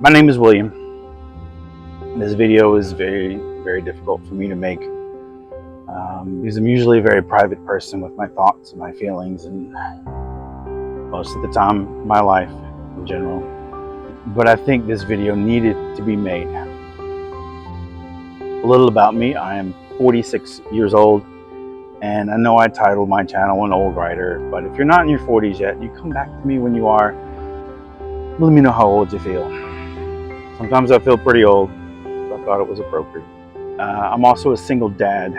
My name is William. This video is very, very difficult for me to make because I'm usually a very private person with my thoughts and my feelings, and most of the time, my life in general. But I think this video needed to be made. A little about me: I am 46 years old, and I know I titled my channel An Old Writer, but if you're not in your 40s yet, you come back to me when you are. Let me know how old you feel. Sometimes I feel pretty old, so I thought it was appropriate. I'm also a single dad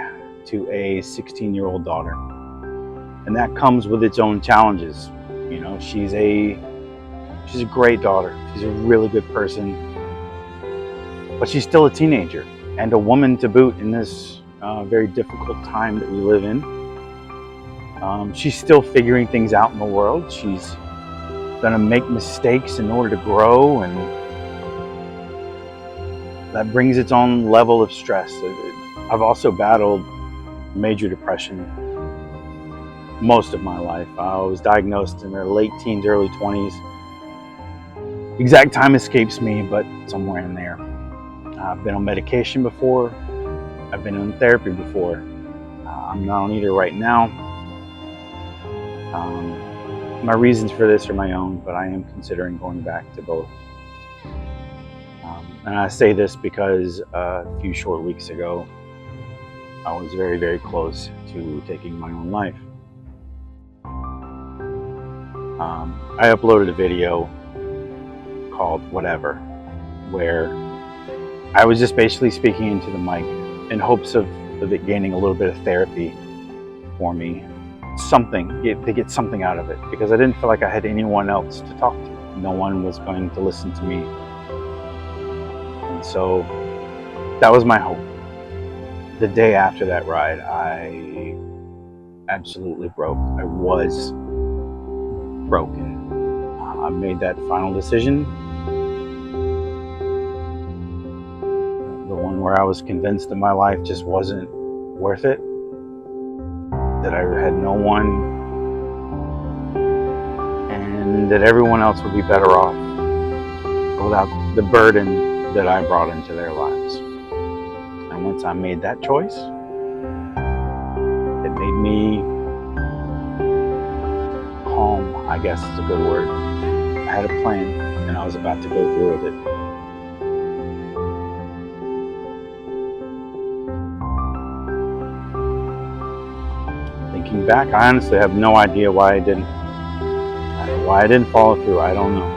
to a 16-year-old daughter, and that comes with its own challenges. You know, she's a great daughter. She's a really good person, but she's still a teenager and a woman to boot in this very difficult time that we live in. She's still figuring things out in the world. She's gonna make mistakes in order to grow, and that brings its own level of stress. I've also battled major depression most of my life. I was diagnosed in the late teens, early 20s. Exact time escapes me, but somewhere in there. I've been on medication before. I've been in therapy before. I'm not on either right now. My reasons for this are my own, but I am considering going back to both. And I say this because a few short weeks ago, I was very, very close to taking my own life. I uploaded a video called Whatever, where I was just basically speaking into the mic in hopes of it gaining a little bit of therapy for me, to get something out of it, because I didn't feel like I had anyone else to talk to. No one was going to listen to me. And so that was my hope. The day after that ride, I absolutely broke. I was broken. I made that final decision, the one where I was convinced that my life just wasn't worth it, that I had no one, and that everyone else would be better off without the burden that I brought into their lives. And once I made that choice, it made me calm, I guess is a good word. I had a plan, and I was about to go through with it. Thinking back, I honestly have no idea why I didn't follow through. I don't know.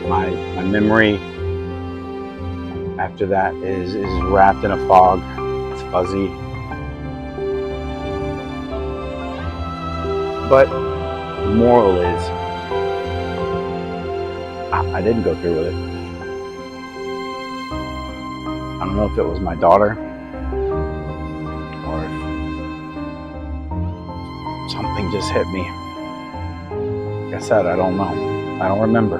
My memory after that is wrapped in a fog. It's fuzzy. But the moral is, I didn't go through with it. I don't know if it was my daughter, or if something just hit me. Like I said, I don't know. I don't remember.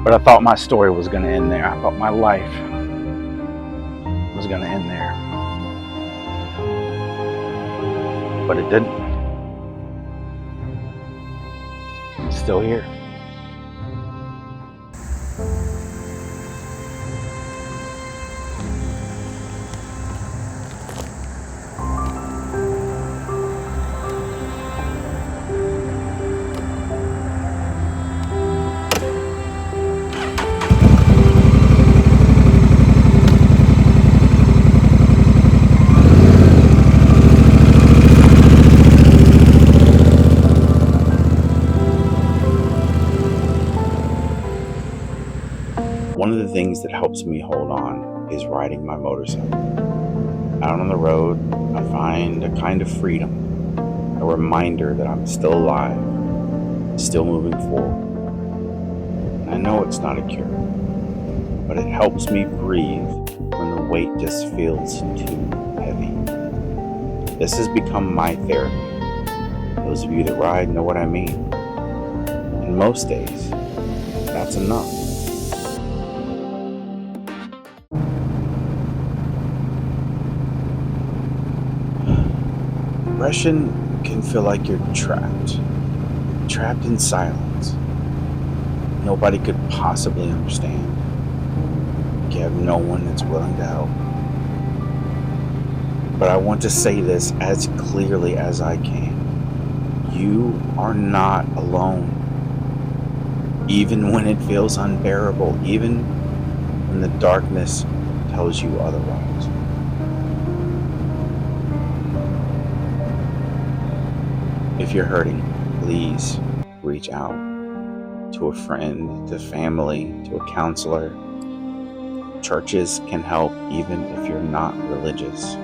But I thought my story was going to end there. I thought my life was going to end there. But it didn't. I'm still here. One of the things that helps me hold on is riding my motorcycle. Out on the road, I find a kind of freedom, a reminder that I'm still alive, still moving forward. And I know it's not a cure, but it helps me breathe when the weight just feels too heavy. This has become my therapy. Those of you that ride know what I mean. And most days, that's enough. Depression can feel like you're trapped in silence. nobody could possibly understand. You have no one that's willing to help. But I want to say this as clearly as I can. You are not alone. Even when it feels unbearable, even when the darkness tells you otherwise. If you're hurting, please reach out to a friend, to family, to a counselor. Churches can help even if you're not religious.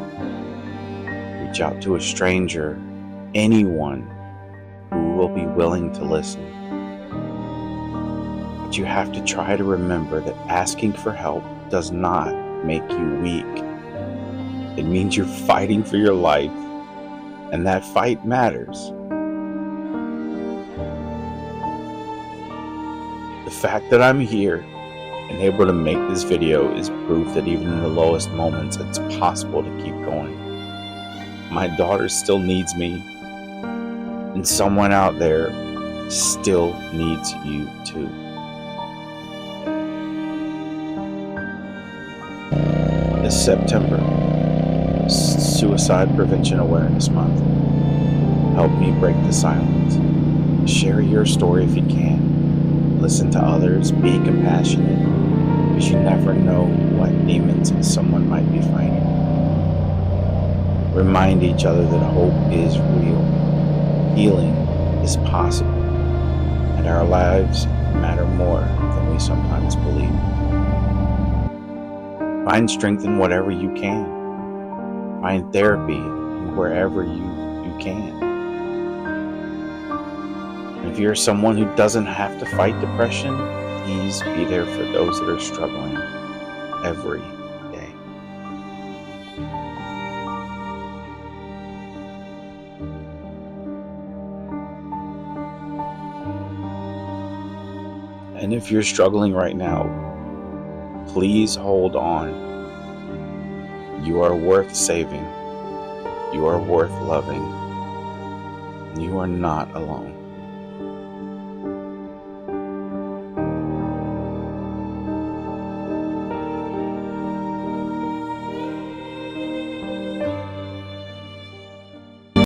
Reach out to a stranger, anyone who will be willing to listen. But you have to try to remember that asking for help does not make you weak. It means you're fighting for your life, and that fight matters. The fact that I'm here and able to make this video is proof that even in the lowest moments, it's possible to keep going. My daughter still needs me, and someone out there still needs you too. This September, Suicide Prevention Awareness Month. Help me break the silence. Share your story if you can. Listen to others, be compassionate, because you never know what demons someone might be fighting. Remind each other that hope is real, healing is possible, and our lives matter more than we sometimes believe. Find strength in whatever you can. Find therapy in wherever you can. If you're someone who doesn't have to fight depression, please be there for those that are struggling every day. And if you're struggling right now, please hold on. You are worth saving. You are worth loving. You are not alone.